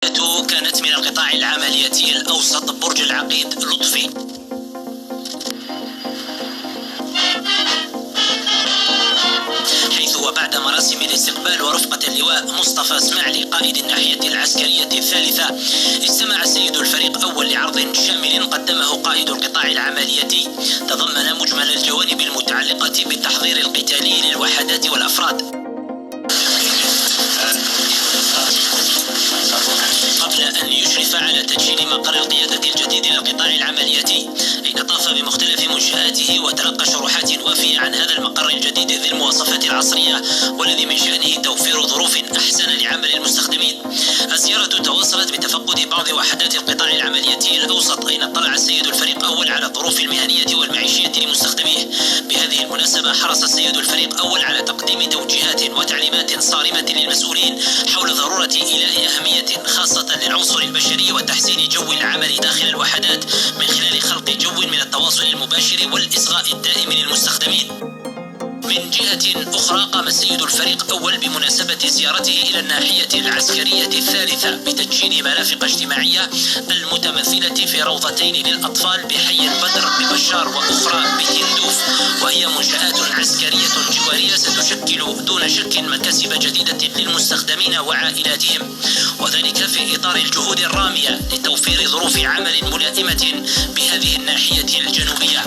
كانت من القطاع العملياتي الأوسط برج العقيد لطفي. حيث وبعد مراسم الاستقبال ورفقة اللواء مصطفى اسماعيلي قائد الناحية العسكرية الثالثة، استمع سيد الفريق أول لعرض شامل قدمه قائد القطاع العملياتي تضمن مجمل الجوانب المتعلقة بالتحضير القتالي للوحدات والأفراد. قبل أن يشرف على تدشين مقر القيادة الجديد للقطاع العملياتي، أين طاف بمختلف منشآته وتلقى شروحات وافية عن هذا المقر الجديد ذي المواصفات العصرية والذي من شأنه توفير ظروف أحسن لعمل المستخدمين. الزيارة تواصلت بتفقد بعض وحدات القطاع العملياتي الأوسط، أين اطلع السيد الفريق أول على الظروف المهنية والمعيشية لمستخدميه. بهذه المناسبة حرص السيد الفريق أول على تقديم توجيهات وتعليمات صارمة للمسؤولين حول ضرورة إيلاء أهمية خاصة للعنصر البشري وتحسين جو العمل داخل الوحدات من خلال خلق جو من التواصل المباشر والإصغاء الدائم للمستخدمين. من جهة أخرى قام السيد الفريق أول بمناسبة زيارته إلى الناحية العسكرية الثالثة بتدشين مرافق اجتماعية المتمثلة في روضتين للأطفال بحي البدر ببشار وأخرى بهندوف، وهي منشآت عسكرية جوارية ستشكل دون شك مكاسب جديدة للمستخدمين وعائلاتهم، وذلك في إطار الجهود الرامية لتوفير ظروف عمل ملائمة بهذه الناحية الجنوبية.